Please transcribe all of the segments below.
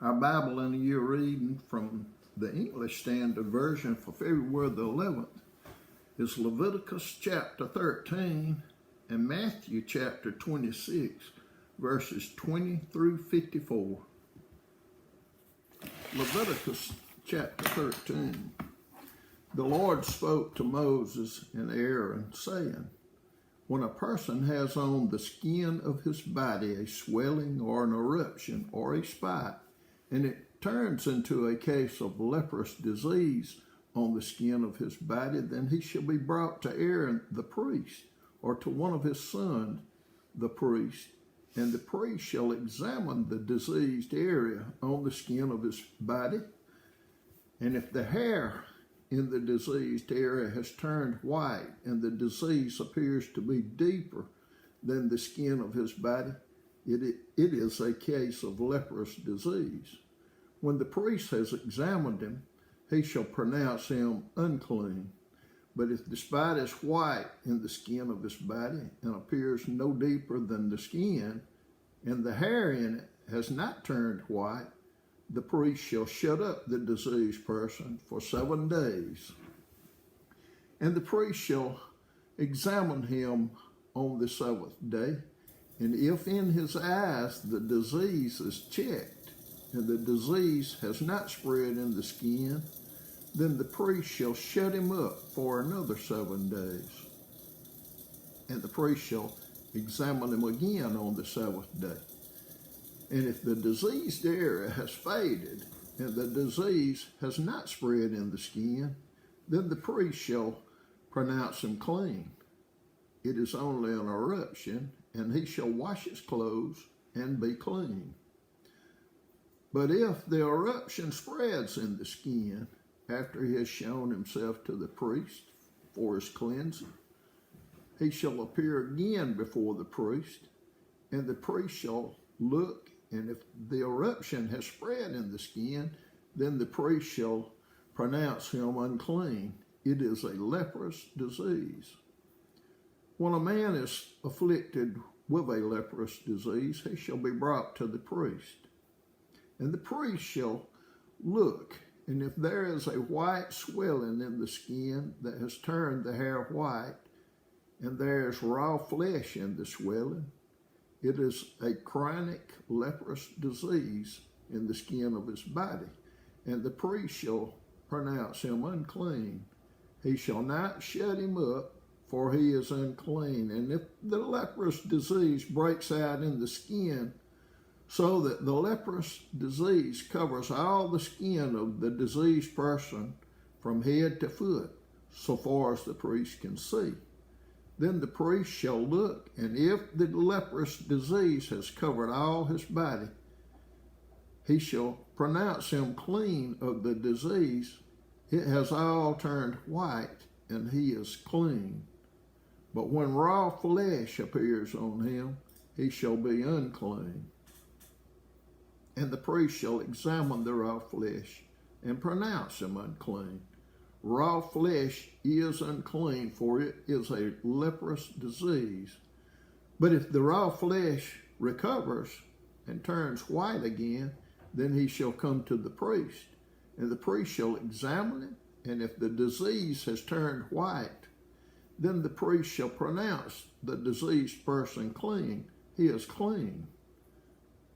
Our Bible in a year reading from the English Standard Version for February the 11th is Leviticus chapter 13 and Matthew chapter 26, verses 20 through 54. Leviticus chapter 13. The Lord spoke to Moses and Aaron, saying, when a person has on the skin of his body a swelling or an eruption or a spot, and it turns into a case of leprous disease on the skin of his body, then he shall be brought to Aaron the priest, or to one of his sons the priest, and the priest shall examine the diseased area on the skin of his body, and if the hair in the diseased area has turned white and the disease appears to be deeper than the skin of his body, it is a case of leprous disease. When the priest has examined him, he shall pronounce him unclean. But if the spot is white in the skin of his body and appears no deeper than the skin, and the hair in it has not turned white, the priest shall shut up the diseased person for 7 days. And the priest shall examine him on the 7th day, and if in his eyes the disease is checked, and the disease has not spread in the skin, then the priest shall shut him up for another 7 days. And the priest shall examine him again on the 7th day. And if the diseased area has faded, and the disease has not spread in the skin, then the priest shall pronounce him clean. It is only an eruption, and he shall wash his clothes and be clean. But if the eruption spreads in the skin after he has shown himself to the priest for his cleansing, he shall appear again before the priest, and the priest shall look, and if the eruption has spread in the skin, then the priest shall pronounce him unclean. It is a leprous disease. When a man is afflicted with a leprous disease, he shall be brought to the priest. And the priest shall look, and if there is a white swelling in the skin that has turned the hair white, and there is raw flesh in the swelling, it is a chronic leprous disease in the skin of his body, and the priest shall pronounce him unclean. He shall not shut him up, for he is unclean. And if the leprous disease breaks out in the skin, so that the leprous disease covers all the skin of the diseased person from head to foot, so far as the priest can see, then the priest shall look, and if the leprous disease has covered all his body, he shall pronounce him clean of the disease. It has all turned white, and he is clean. But when raw flesh appears on him, he shall be unclean. And the priest shall examine the raw flesh and pronounce him unclean. Raw flesh is unclean, for it is a leprous disease. But if the raw flesh recovers and turns white again, then he shall come to the priest, and the priest shall examine it, and if the disease has turned white, then the priest shall pronounce the diseased person clean. He is clean.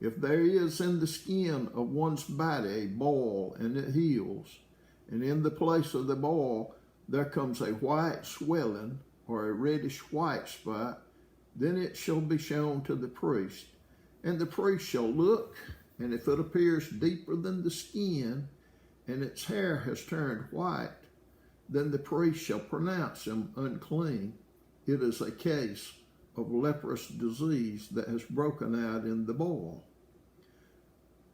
If there is in the skin of one's body a boil and it heals, and in the place of the boil there comes a white swelling or a reddish white spot, then it shall be shown to the priest. And the priest shall look, and if it appears deeper than the skin, and its hair has turned white, then the priest shall pronounce him unclean. It is a case of leprous disease that has broken out in the boil.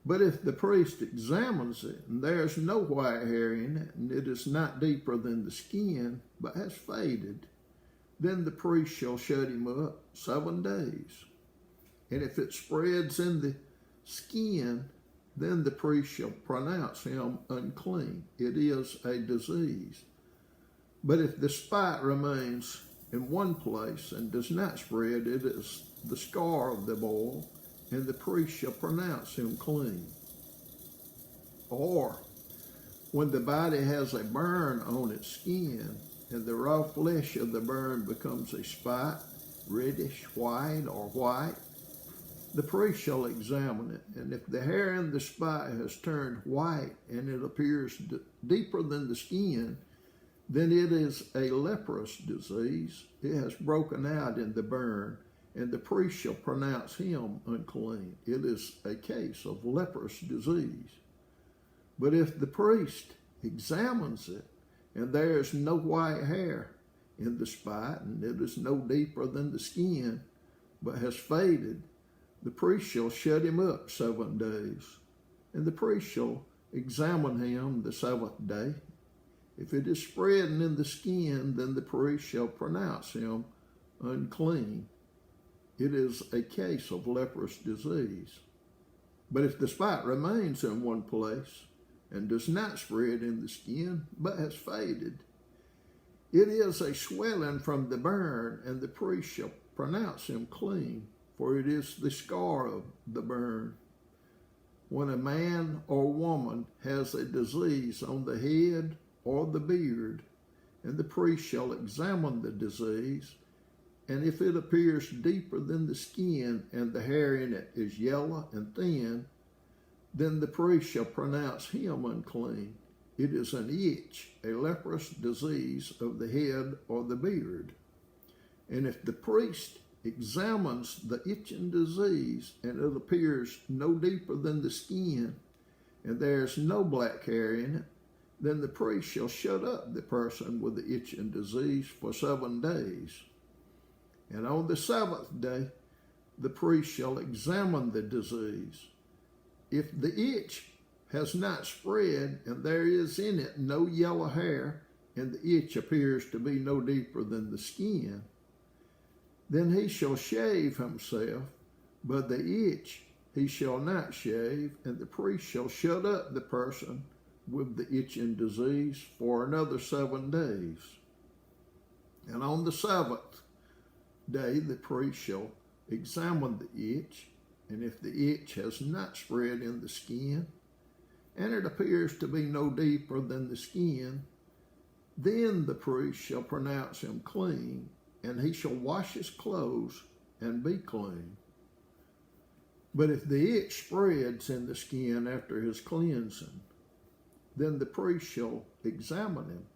But if the priest examines it, and there is no white hair in it, and it is not deeper than the skin, but has faded, then the priest shall shut him up 7 days. And if it spreads in the skin, then the priest shall pronounce him unclean. It is a disease. But if the spot remains in one place and does not spread, it is the scar of the boil, and the priest shall pronounce him clean. Or when the body has a burn on its skin, and the raw flesh of the burn becomes a spot, reddish, white, or white, the priest shall examine it, and if the hair in the spot has turned white and it appears deeper than the skin, then it is a leprous disease. It has broken out in the burn, and the priest shall pronounce him unclean. It is a case of leprous disease. But if the priest examines it, and there is no white hair in the spot, and it is no deeper than the skin, but has faded, the priest shall shut him up 7 days, and the priest shall examine him the 7th day. If it is spreading in the skin, then the priest shall pronounce him unclean. It is a case of leprous disease. But if the spot remains in one place and does not spread in the skin, but has faded, it is a swelling from the burn, and the priest shall pronounce him clean, for it is the scar of the burn. When a man or woman has a disease on the head or the beard, and the priest shall examine the disease, and if it appears deeper than the skin, and the hair in it is yellow and thin, then the priest shall pronounce him unclean. It is an itch, a leprous disease of the head or the beard. And if the priest examines the itching disease, and it appears no deeper than the skin, and there is no black hair in it, then the priest shall shut up the person with the itching disease for 7 days. And on the 7th day, the priest shall examine the disease. If the itch has not spread, and there is in it no yellow hair, and the itch appears to be no deeper than the skin, then he shall shave himself, but the itch he shall not shave, and the priest shall shut up the person with the itching disease for another 7 days. And on the 7th day, the priest shall examine the itch, and if the itch has not spread in the skin, and it appears to be no deeper than the skin, then the priest shall pronounce him clean, and he shall wash his clothes and be clean. But if the itch spreads in the skin after his cleansing, then the priest shall examine him,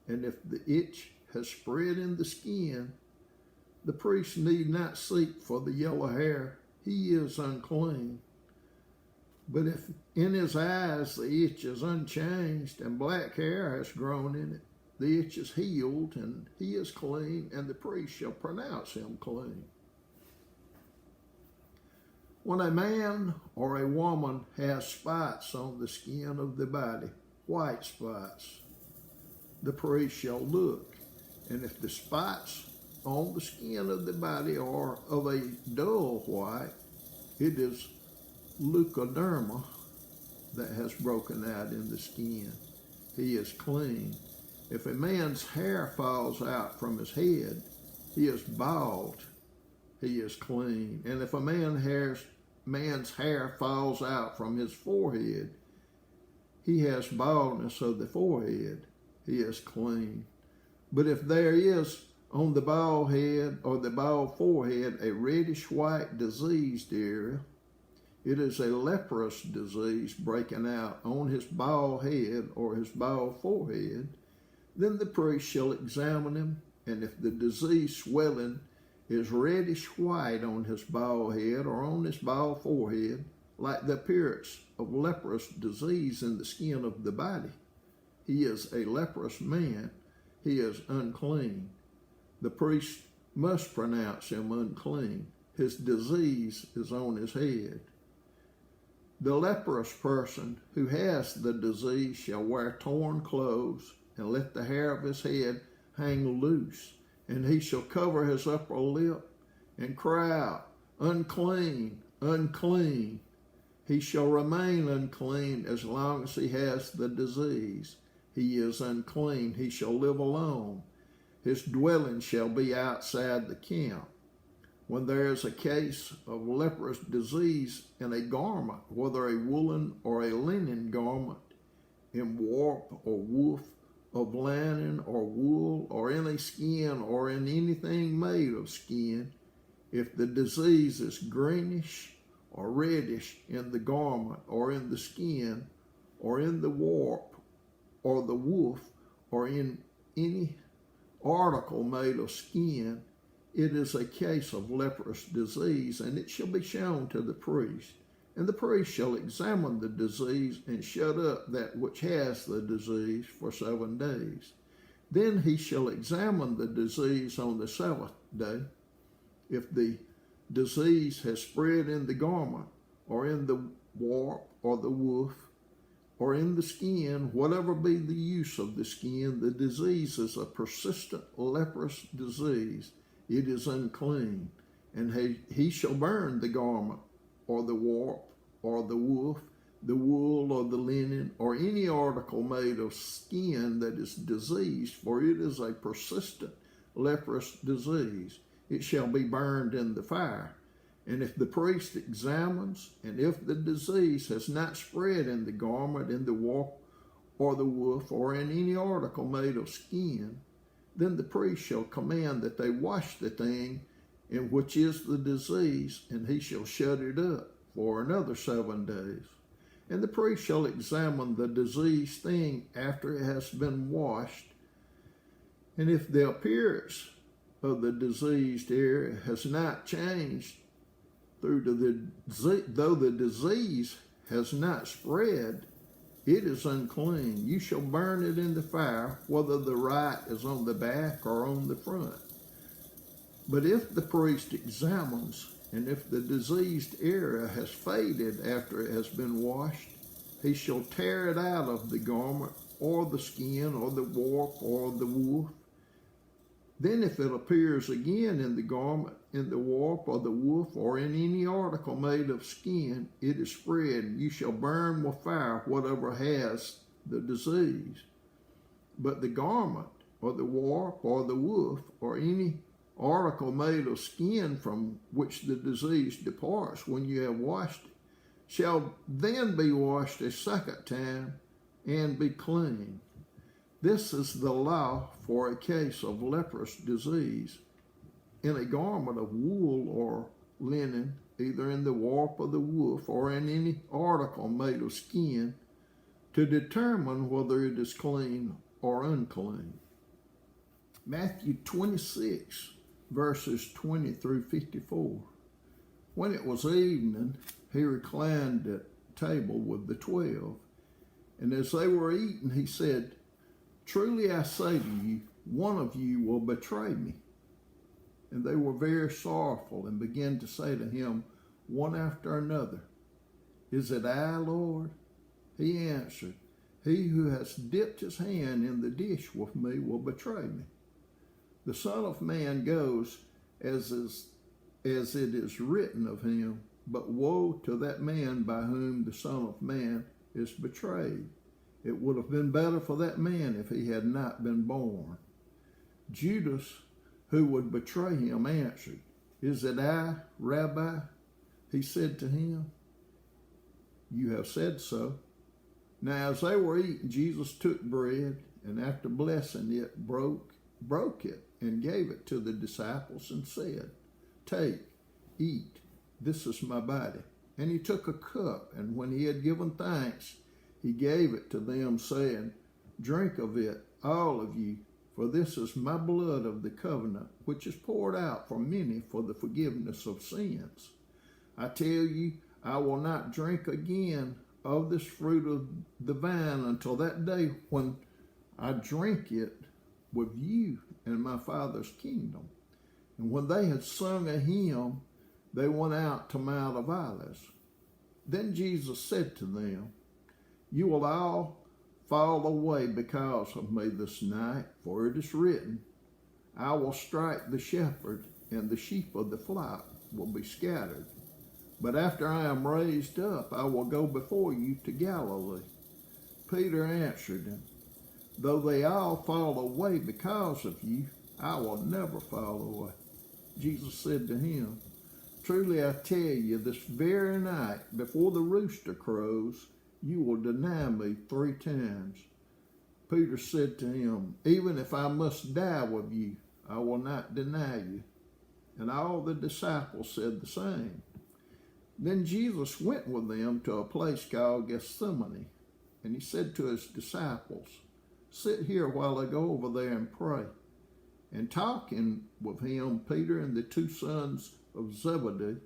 and if the itch has spread in the skin, the priest need not seek for the yellow hair. He is unclean. But if in his eyes the itch is unchanged and black hair has grown in it, the itch is healed and he is clean, and the priest shall pronounce him clean. When a man or a woman has spots on the skin of the body, white spots, the priest shall look, and if the spots on the skin of the body are of a dull white, it is leukoderma that has broken out in the skin. He is clean. If a man's hair falls out from his head, he is bald. He is clean. And if a man's hair falls out from his forehead, he has baldness of the forehead. He is clean. But if there is on the bald head or the bald forehead a reddish white diseased area, it is a leprous disease breaking out on his bald head or his bald forehead. Then the priest shall examine him, and if the disease swelling is reddish white on his bald head or on his bald forehead, like the appearance of leprous disease in the skin of the body, he is a leprous man. He is unclean. The priest must pronounce him unclean. His disease is on his head. The leprous person who has the disease shall wear torn clothes, and let the hair of his head hang loose, and he shall cover his upper lip and cry out, unclean, unclean. He shall remain unclean as long as he has the disease. He is unclean. He shall live alone. His dwelling shall be outside the camp. when there is a case of leprous disease in a garment, whether a woolen or a linen garment, in warp or woof of linen or wool, or in a skin, or in anything made of skin, if the disease is greenish or reddish in the garment, or in the skin, or in the warp, or the woof, or in any article made of skin, it is a case of leprous disease, and it shall be shown to the priest. And the priest shall examine the disease and shut up that which has the disease for 7 days. Then he shall examine the disease on the 7th day. If the disease has spread in the garment, or in the warp, or the woof, or in the skin, whatever be the use of the skin, the disease is a persistent leprous disease. It is unclean, and he shall burn the garment, or the warp, or the woof, the wool, or the linen, or any article made of skin that is diseased, for it is a persistent leprous disease. It shall be burned in the fire. And if the priest examines, and if the disease has not spread in the garment, in the warp, or the woof, or in any article made of skin, then the priest shall command that they wash the thing in which is the disease, and he shall shut it up for another 7 days. And the priest shall examine the diseased thing after it has been washed, and if the appearance of the diseased area has not changed, though the disease has not spread, it is unclean. You shall burn it in the fire, whether the right is on the back or on the front. But if the priest examines, and if the diseased area has faded after it has been washed, he shall tear it out of the garment, or the skin, or the warp, or the woof. Then if it appears again in the garment, in the warp, or the woof, or in any article made of skin, it is spread. You shall burn with fire whatever has the disease. But the garment, or the warp, or the woof, or any article made of skin from which the disease departs when you have washed it, shall then be washed a second time and be clean. This is the law for a case of leprous disease in a garment of wool or linen, either in the warp of the woof or in any article made of skin, to determine whether it is clean or unclean. Matthew 26, verses 20 through 54. When it was evening, he reclined at table with the 12, and as they were eating, he said, "Truly I say to you, one of you will betray me." And they were very sorrowful and began to say to him one after another, "Is it I, Lord?" He answered, "He who has dipped his hand in the dish with me will betray me. The Son of Man goes as it is written of him, but woe to that man by whom the Son of Man is betrayed. It would have been better for that man if he had not been born." Judas, who would betray him, answered, "Is it I, Rabbi?" He said to him, "You have said so." Now as they were eating, Jesus took bread, and after blessing it, broke it, and gave it to the disciples, and said, "Take, eat, this is my body." And he took a cup, and when he had given thanks, he gave it to them, saying, "Drink of it, all of you, for this is my blood of the covenant, which is poured out for many for the forgiveness of sins. I tell you, I will not drink again of this fruit of the vine until that day when I drink it with you in my Father's kingdom." And when they had sung a hymn, they went out to Mount of Olives. Then Jesus said to them, "You will all fall away because of me this night, for it is written, I will strike the shepherd, and the sheep of the flock will be scattered. But after I am raised up, I will go before you to Galilee." Peter answered him, "Though they all fall away because of you, I will never fall away." Jesus said to him, "Truly I tell you, this very night, before the rooster crows, you will deny me 3 times." Peter said to him, "Even if I must die with you, I will not deny you." And all the disciples said the same. Then Jesus went with them to a place called Gethsemane, and he said to his disciples, "Sit here while I go over there and pray." And talking with him, Peter and the 2 sons of Zebedee,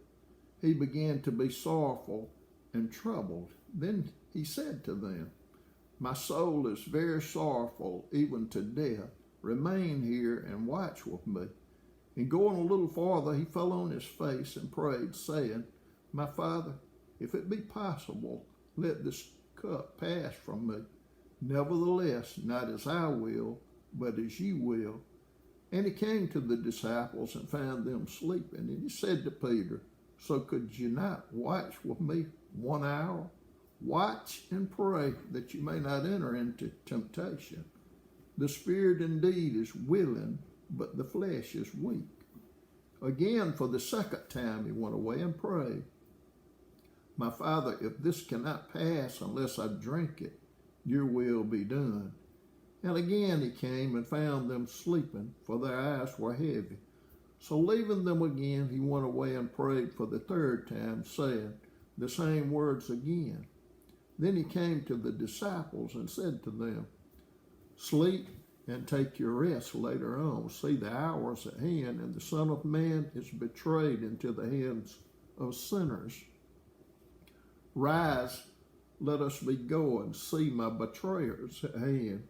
he began to be sorrowful and troubled. Then he said to them, "My soul is very sorrowful, even to death. Remain here and watch with me." And going a little farther, he fell on his face and prayed, saying, "My Father, if it be possible, let this cup pass from me. Nevertheless, not as I will, but as you will." And he came to the disciples and found them sleeping. And he said to Peter, "So could you not watch with me 1 hour? Watch and pray that you may not enter into temptation. The spirit indeed is willing, but the flesh is weak." Again, for the 2nd time, he went away and prayed, "My Father, if this cannot pass unless I drink it, your will be done." And again he came and found them sleeping, for their eyes were heavy. So leaving them again, he went away and prayed for the 3rd time, saying the same words again. Then he came to the disciples and said to them, "Sleep and take your rest later on. See, the hour is at hand, and the Son of Man is betrayed into the hands of sinners. Rise, let us be going. See, my betrayer is at hand."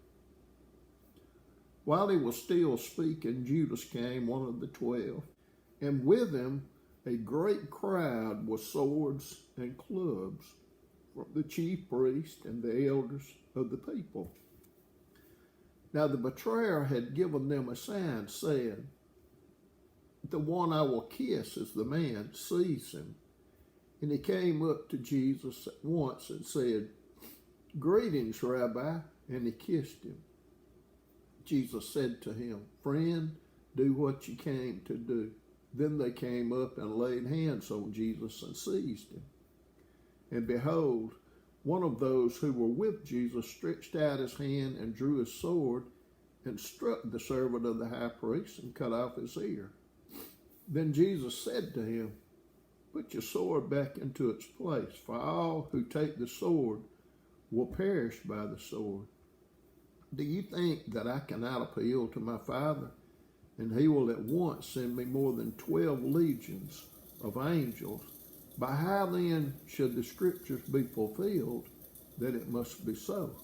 While he was still speaking, Judas came, one of the 12, and with him a great crowd with swords and clubs from the chief priests and the elders of the people. Now the betrayer had given them a sign, saying, "The one I will kiss is the man, seize him." And he came up to Jesus at once and said, "Greetings, Rabbi," and he kissed him. Jesus said to him, "Friend, do what you came to do." Then they came up and laid hands on Jesus and seized him. And behold, one of those who were with Jesus stretched out his hand and drew his sword and struck the servant of the high priest and cut off his ear. Then Jesus said to him, "Put your sword back into its place, for all who take the sword will perish by the sword. Do you think that I cannot appeal to my Father, and he will at once send me more than 12 legions of angels? By how then should the scriptures be fulfilled that it must be so?"